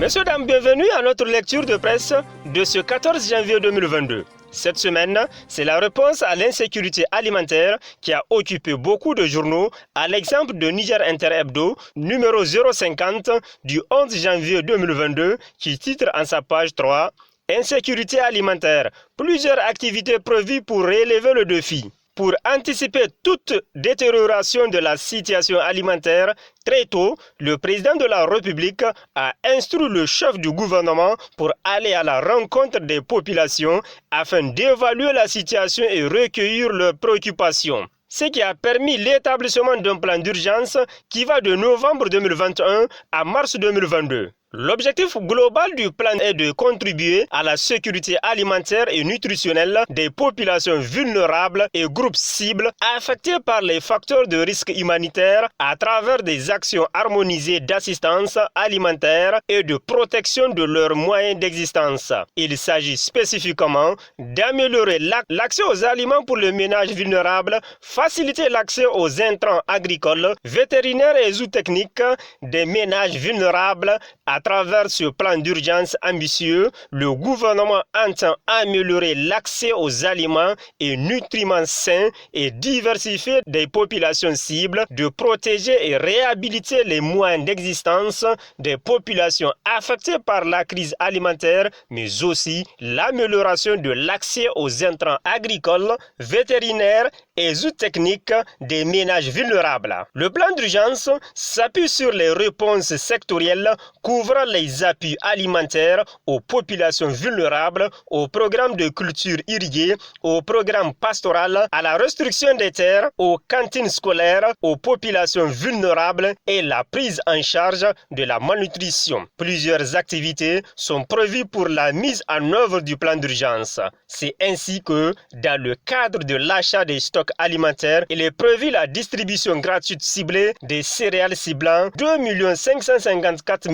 Messieurs, dames, bienvenue à notre lecture de presse de ce 14 janvier 2022. Cette semaine, c'est la réponse à l'insécurité alimentaire qui a occupé beaucoup de journaux, à l'exemple de Niger Inter Hebdo, numéro 050 du 11 janvier 2022, qui titre en sa page 3 « Insécurité alimentaire, plusieurs activités prévues pour relever le défi ». Pour anticiper toute détérioration de la situation alimentaire, très tôt, le président de la République a instruit le chef du gouvernement pour aller à la rencontre des populations afin d'évaluer la situation et recueillir leurs préoccupations. Ce qui a permis l'établissement d'un plan d'urgence qui va de novembre 2021 à mars 2022. L'objectif global du plan est de contribuer à la sécurité alimentaire et nutritionnelle des populations vulnérables et groupes cibles affectés par les facteurs de risque humanitaire à travers des actions harmonisées d'assistance alimentaire et de protection de leurs moyens d'existence. Il s'agit spécifiquement d'améliorer l'accès aux aliments pour les ménages vulnérables, faciliter l'accès aux intrants agricoles, vétérinaires et zootechniques des ménages vulnérables. À travers ce plan d'urgence ambitieux, le gouvernement entend améliorer l'accès aux aliments et nutriments sains et diversifier des populations cibles, de protéger et réhabiliter les moyens d'existence des populations affectées par la crise alimentaire, mais aussi l'amélioration de l'accès aux intrants agricoles, vétérinaires et zootechniques des ménages vulnérables. Le plan d'urgence s'appuie sur les réponses sectorielles couvrant les appuis alimentaires aux populations vulnérables, au programme de culture irriguée, au programme pastoral, à la restriction des terres, aux cantines scolaires, aux populations vulnérables et la prise en charge de la malnutrition. Plusieurs activités sont prévues pour la mise en œuvre du plan d'urgence. C'est ainsi que, dans le cadre de l'achat des stocks alimentaires, il est prévu la distribution gratuite ciblée des céréales ciblant 2 554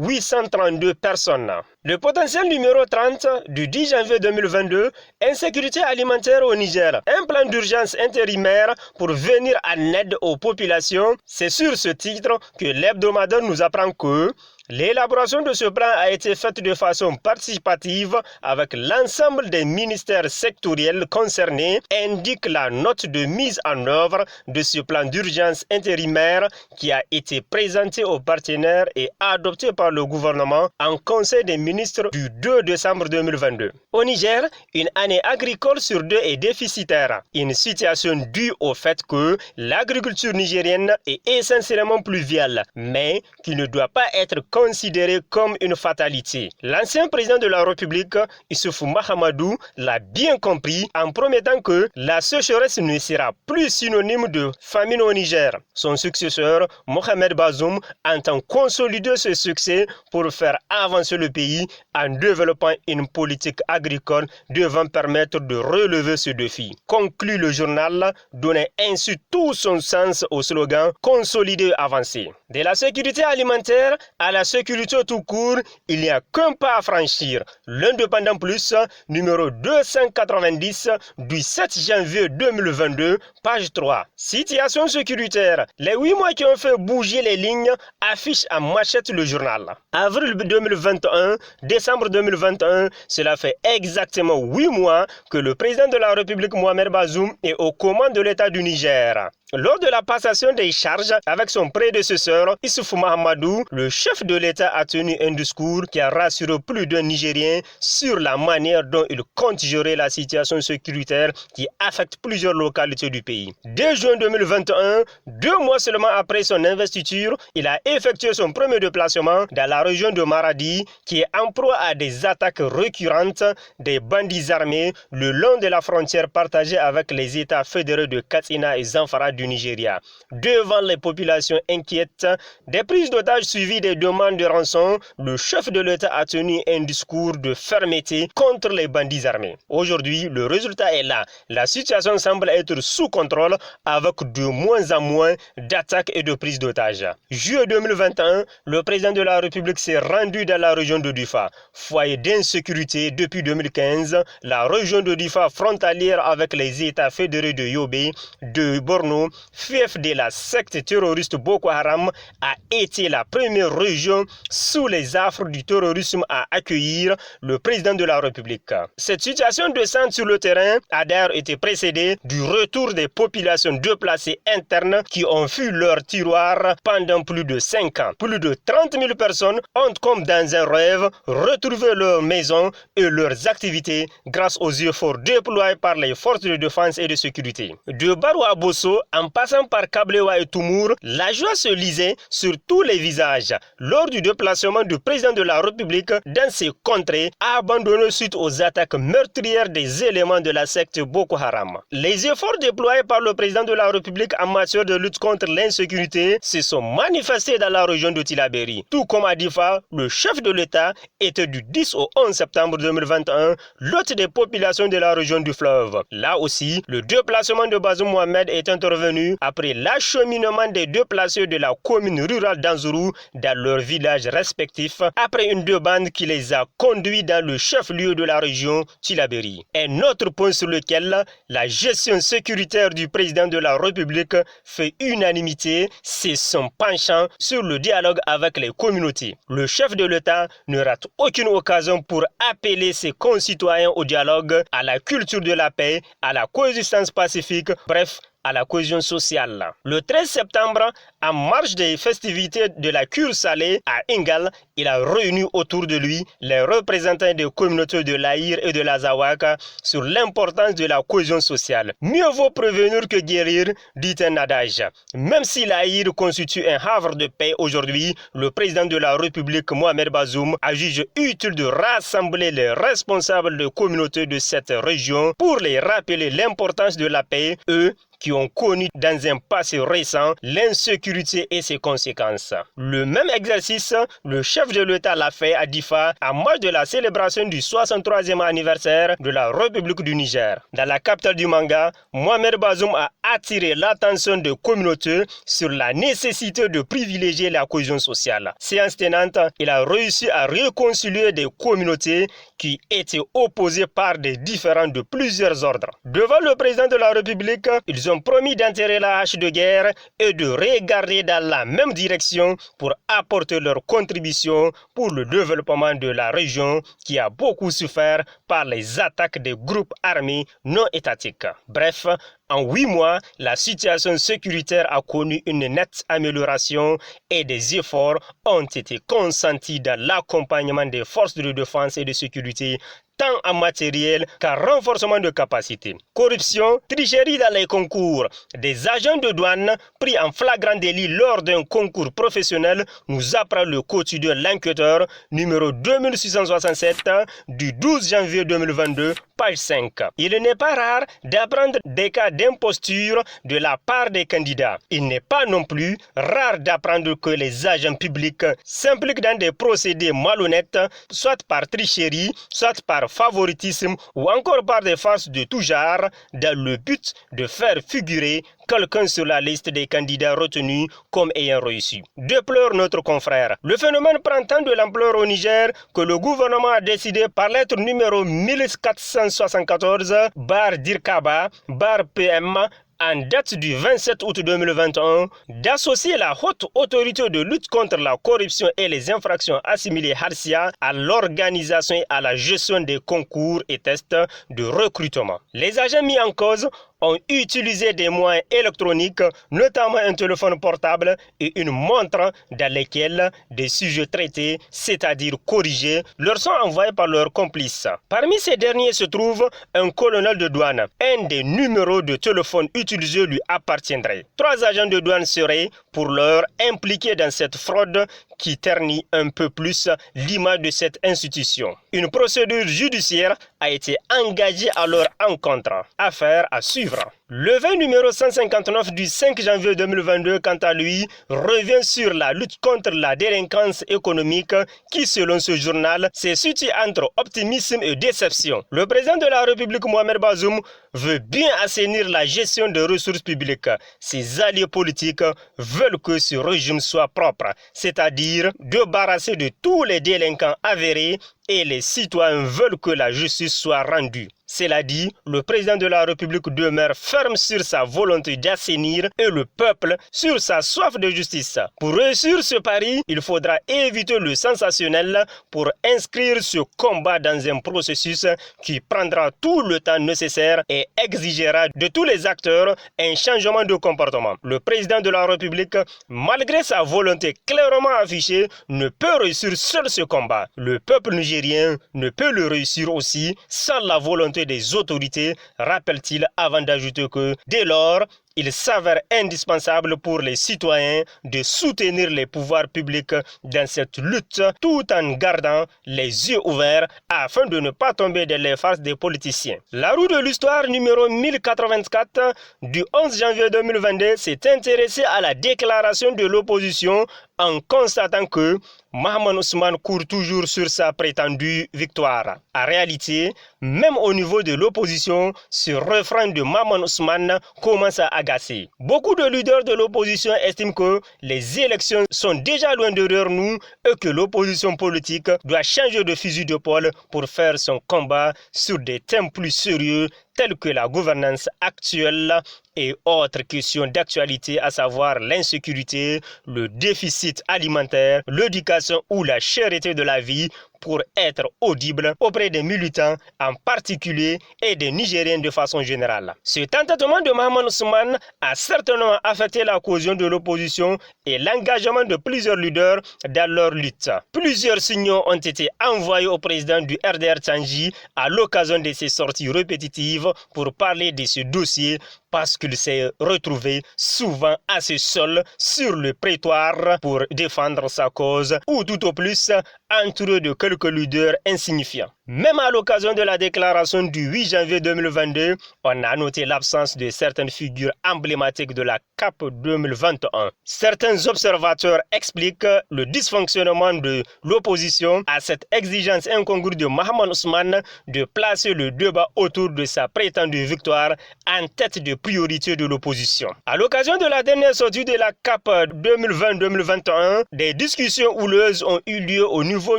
832 personnes. Le potentiel numéro 30 du 10 janvier 2022, insécurité alimentaire au Niger. Un plan d'urgence intérimaire pour venir en aide aux populations. C'est sur ce titre que l'hebdomadaire nous apprend que l'élaboration de ce plan a été faite de façon participative avec l'ensemble des ministères sectoriels concernés, indique la note de mise en œuvre de ce plan d'urgence intérimaire qui a été présenté aux partenaires et adopté par le gouvernement en Conseil des ministres du 2 décembre 2022. Au Niger, une année agricole sur deux est déficitaire, une situation due au fait que l'agriculture nigérienne est essentiellement pluviale, mais qui ne doit pas être considéré comme une fatalité. L'ancien président de la République, Issoufou Mahamadou, l'a bien compris en promettant que la sécheresse ne sera plus synonyme de famine au Niger. Son successeur, Mohamed Bazoum, entend consolider ce succès pour faire avancer le pays en développant une politique agricole devant permettre de relever ce défi. Conclut le journal, donnant ainsi tout son sens au slogan « Consolider, avancer ». De la sécurité alimentaire à la sécurité tout court, il n'y a qu'un pas à franchir. L'Indépendant Plus, numéro 290 du 7 janvier 2022, page 3. Situation sécuritaire. Les 8 mois qui ont fait bouger les lignes affichent en manchette le journal. Avril 2021, décembre 2021, cela fait exactement 8 mois que le président de la République Mohamed Bazoum est aux commandes de l'État du Niger. Lors de la passation des charges avec son prédécesseur Issoufou Mahamadou, le chef de l'État a tenu un discours qui a rassuré plus d'un Nigérien sur la manière dont il compte gérer la situation sécuritaire qui affecte plusieurs localités du pays. Dès juin 2021, 2 mois seulement après son investiture, il a effectué son premier déplacement dans la région de Maradi qui est en proie à des attaques récurrentes des bandits armés le long de la frontière partagée avec les États fédérés de Katsina et Zamfara du Nigeria. Devant les populations inquiètes, des prises d'otages suivies des demandes de rançon, le chef de l'État a tenu un discours de fermeté contre les bandits armés. Aujourd'hui, le résultat est là. La situation semble être sous contrôle avec de moins en moins d'attaques et de prises d'otages. Juillet 2021, le président de la République s'est rendu dans la région de Difa, foyer d'insécurité depuis 2015. La région de Difa, frontalière avec les États fédérés de Yobe, de Borno fief de la secte terroriste Boko Haram, a été la première région sous les affres du terrorisme à accueillir le président de la République. Cette situation de descente sur le terrain a d'ailleurs été précédée du retour des populations déplacées internes qui ont fui leur tiroir pendant plus de 5 ans. Plus de 30 000 personnes ont, comme dans un rêve, retrouvé leur maison et leurs activités grâce aux efforts déployés par les forces de défense et de sécurité. De Barou à Bosso, en passant par Kablewa et Toumour, la joie se lisait sur tous les visages lors du déplacement du président de la République dans ces contrées abandonnées suite aux attaques meurtrières des éléments de la secte Boko Haram. Les efforts déployés par le président de la République en matière de lutte contre l'insécurité se sont manifestés dans la région de Tillabéri. Tout comme à Difa, le chef de l'État était du 10 au 11 septembre 2021 l'hôte des populations de la région du fleuve. Là aussi, le déplacement de Bazoum Mohamed est intervenu après l'acheminement des déplacés de la commune rurale d'Anzourou dans leurs villages respectifs après une demande qui les a conduits dans le chef-lieu de la région, Tillabéri. Un autre point sur lequel la gestion sécuritaire du président de la République fait unanimité, c'est son penchant sur le dialogue avec les communautés. Le chef de l'État ne rate aucune occasion pour appeler ses concitoyens au dialogue, à la culture de la paix, à la coexistence pacifique, bref, à la cohésion sociale. Le 13 septembre, en marge des festivités de la cure salée à Ingal, il a réuni autour de lui les représentants des communautés de l'Aïr et de l'Azawaka sur l'importance de la cohésion sociale. Mieux vaut prévenir que guérir, dit un adage. Même si l'Aïr constitue un havre de paix aujourd'hui, le président de la République, Mohamed Bazoum, a jugé utile de rassembler les responsables des communautés de cette région pour les rappeler l'importance de la paix, eux qui ont connu dans un passé récent l'insécurité et ses conséquences. Le même exercice, le chef de l'État l'a fait à Difa en marge de la célébration du 63e anniversaire de la République du Niger. Dans la capitale du Manga, Mohamed Bazoum a attiré l'attention des communautés sur la nécessité de privilégier la cohésion sociale. Séance tenante, il a réussi à réconcilier des communautés qui étaient opposées par des différends de plusieurs ordres. Devant le président de la République, ils ont promis d'enterrer la hache de guerre et de regarder dans la même direction pour apporter leur contribution pour le développement de la région qui a beaucoup souffert par les attaques des groupes armés non étatiques. Bref, en 8 mois, la situation sécuritaire a connu une nette amélioration et des efforts ont été consentis dans l'accompagnement des forces de défense et de sécurité tant en matériel qu'en renforcement de capacité. Corruption, tricherie dans les concours. Des agents de douane pris en flagrant délit lors d'un concours professionnel nous apprend le quotidien L'Enquêteur, numéro 2667 du 12 janvier 2022, page 5. Il n'est pas rare d'apprendre des cas d'imposture de la part des candidats. Il n'est pas non plus rare d'apprendre que les agents publics s'impliquent dans des procédés malhonnêtes, soit par tricherie, soit par favoritisme ou encore par des farces de tout genre dans le but de faire figurer quelqu'un sur la liste des candidats retenus comme ayant réussi. Déplore notre confrère. Le phénomène prend tant de l'ampleur au Niger que le gouvernement a décidé par lettre numéro 1474/DIRCABA/PM en date du 27 août 2021, d'associer la haute autorité de lutte contre la corruption et les infractions assimilées HARCIA à l'organisation et à la gestion des concours et tests de recrutement. Les agents mis en cause ont utilisé des moyens électroniques, notamment un téléphone portable et une montre dans lesquelles des sujets traités, c'est-à-dire corrigés, leur sont envoyés par leurs complices. Parmi ces derniers se trouve un colonel de douane. Un des numéros de téléphone utilisés lui appartiendrait. 3 agents de douane seraient, pour l'heure, impliqués dans cette fraude qui ternit un peu plus l'image de cette institution. Une procédure judiciaire a été engagée à leur encontre. Affaire à suivre. Le 20 numéro 159 du 5 janvier 2022, quant à lui, revient sur la lutte contre la délinquance économique qui, selon ce journal, se situe entre optimisme et déception. Le président de la République, Mohamed Bazoum, veut bien assainir la gestion des ressources publiques. Ses alliés politiques veulent que ce régime soit propre, c'est-à-dire débarrassé de tous les délinquants avérés, et les citoyens veulent que la justice soit rendue. Cela dit, le président de la République demeure ferme sur sa volonté d'assainir et le peuple sur sa soif de justice. Pour réussir ce pari, il faudra éviter le sensationnel pour inscrire ce combat dans un processus qui prendra tout le temps nécessaire et exigera de tous les acteurs un changement de comportement. Le président de la République, malgré sa volonté clairement affichée, ne peut réussir seul ce combat. Le peuple nigérien ne peut le réussir aussi sans la volonté des autorités, rappelle-t-il avant d'ajouter que dès lors, il s'avère indispensable pour les citoyens de soutenir les pouvoirs publics dans cette lutte tout en gardant les yeux ouverts afin de ne pas tomber dans les farces des politiciens. La roue de l'histoire numéro 1084 du 11 janvier 2022 s'est intéressée à la déclaration de l'opposition en constatant que Mahaman Ousmane court toujours sur sa prétendue victoire. En réalité, même au niveau de l'opposition, ce refrain de Mahaman Ousmane commence à agacer. Beaucoup de leaders de l'opposition estiment que les élections sont déjà loin derrière nous et que l'opposition politique doit changer de fusil d'épaule pour faire son combat sur des thèmes plus sérieux tels que la gouvernance actuelle et autres questions d'actualité, à savoir l'insécurité, le déficit alimentaire, l'éducation ou la cherté de la vie, pour être audible auprès des militants en particulier et des Nigériens de façon générale. Ce tentatement de Mahaman Ousmane a certainement affecté la cohésion de l'opposition et l'engagement de plusieurs leaders dans leur lutte. Plusieurs signaux ont été envoyés au président du RDR Tchangi à l'occasion de ses sorties répétitives pour parler de ce dossier parce qu'il s'est retrouvé souvent assez seul sur le prétoire pour défendre sa cause ou tout au plus entouré de quelques leaders insignifiants. Même à l'occasion de la déclaration du 8 janvier 2022, on a noté l'absence de certaines figures emblématiques de la CAP 2021. Certains observateurs expliquent le dysfonctionnement de l'opposition à cette exigence incongrue de Mahaman Ousmane de placer le débat autour de sa prétendue victoire en tête de priorité de l'opposition. À l'occasion de la dernière sortie de la CAP 2020-2021, des discussions houleuses ont eu lieu au niveau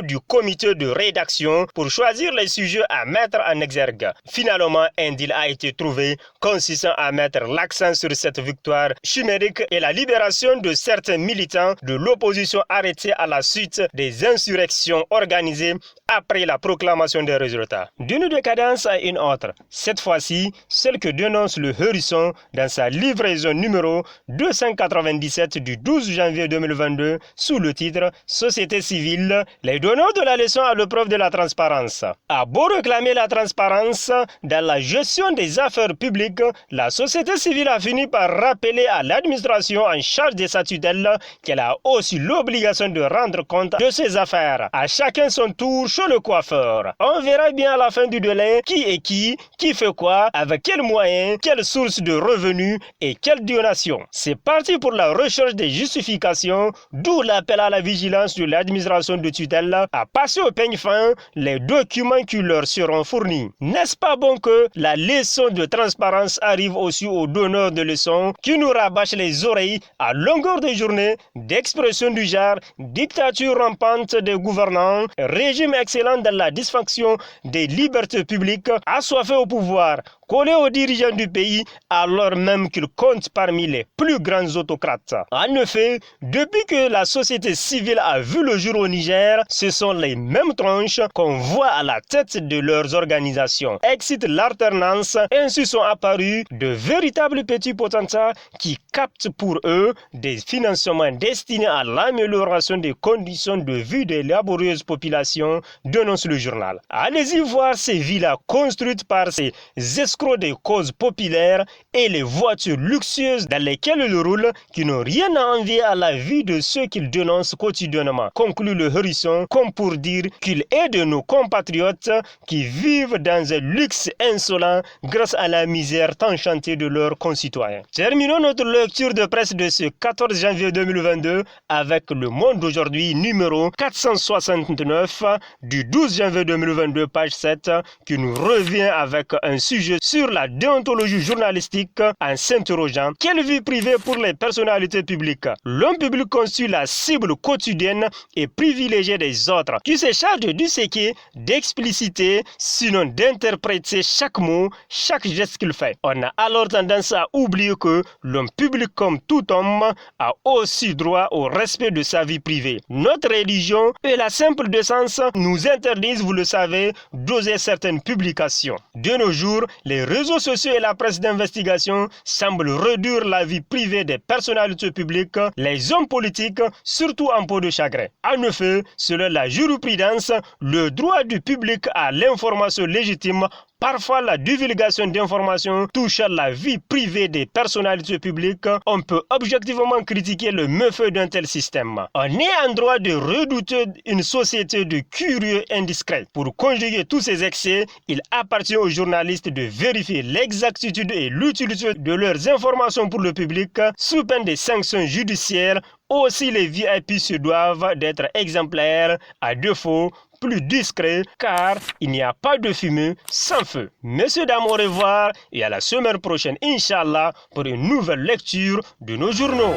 du comité de rédaction pour choisir les sujets à mettre en exergue. Finalement, un deal a été trouvé consistant à mettre l'accent sur cette victoire chimérique et la libération de certains militants de l'opposition arrêtés à la suite des insurrections organisées après la proclamation des résultats. D'une décadence à une autre, cette fois-ci, celle que dénonce le Hérisson dans sa livraison numéro 297 du 12 janvier 2022 sous le titre « Société civile, les donneurs de la leçon à l'épreuve de la transparence ». A beau réclamer la transparence dans la gestion des affaires publiques, la société civile a fini par rappeler à l'administration en charge de sa tutelle qu'elle a aussi l'obligation de rendre compte de ses affaires. À chacun son tour chez le coiffeur. On verra bien à la fin du délai qui est qui fait quoi, avec quels moyens, quelle source de revenus et quelle donation. C'est parti pour la recherche des justifications, d'où l'appel à la vigilance de l'administration de tutelle à passer au peigne fin les documents qui leur seront fournis. N'est-ce pas bon que la leçon de transparence arrive aussi aux donneurs de leçons qui nous rabâchent les oreilles à longueur de journée d'expressions du genre dictature rampante des gouvernants, régime excellent dans la dysfonction des libertés publiques, assoiffé au pouvoir, collé aux dirigeants du pays alors même qu'ils comptent parmi les plus grands autocrates. En effet, depuis que la société civile a vu le jour au Niger, ce sont les mêmes tranches qu'on voit à la tête de leurs organisations. Excite l'alternance, ainsi sont apparus de véritables petits potentats qui captent pour eux des financements destinés à l'amélioration des conditions de vie des laborieuses populations, dénonce le journal. Allez-y voir ces villas construites par ces escrocs des causes populaires et les voitures luxueuses dans lesquelles ils roulent qui n'ont rien à envier à la vie de ceux qu'ils dénoncent quotidiennement. Conclut le Hérisson comme pour dire qu'il est de nos compatriotes qui vivent dans un luxe insolent grâce à la misère tant chantée de leurs concitoyens. Terminons notre lecture de presse de ce 14 janvier 2022 avec Le Monde d'aujourd'hui numéro 469 du 12 janvier 2022 page 7 qui nous revient avec un sujet sur la déontologie journalistique en s'interrogeant quelle vie privée pour les personnalités publiques. L'homme public constitue la cible quotidienne et privilégiée des autres, qui se charge de disséquer, d'expliciter, sinon d'interpréter chaque mot, chaque geste qu'il fait. On a alors tendance à oublier que l'homme public, comme tout homme, a aussi droit au respect de sa vie privée. Notre religion et la simple décence nous interdisent, vous le savez, d'oser certaines publications. De nos jours, les réseaux sociaux et la presse d'investigation semblent réduire la vie privée des personnalités publiques, les hommes politiques, surtout en peau de chagrin. En effet, selon la jurisprudence, le droit du public à l'information légitime. Parfois, la divulgation d'informations touchant la vie privée des personnalités publiques, on peut objectivement critiquer le méfait d'un tel système. On est en droit de redouter une société de curieux indiscrets. Pour conjuguer tous ces excès, il appartient aux journalistes de vérifier l'exactitude et l'utilité de leurs informations pour le public sous peine de sanctions judiciaires. Aussi, les VIP se doivent d'être exemplaires, à défaut, plus discret, car il n'y a pas de fumée sans feu. Messieurs, dames, au revoir et à la semaine prochaine, Inch'Allah, pour une nouvelle lecture de nos journaux.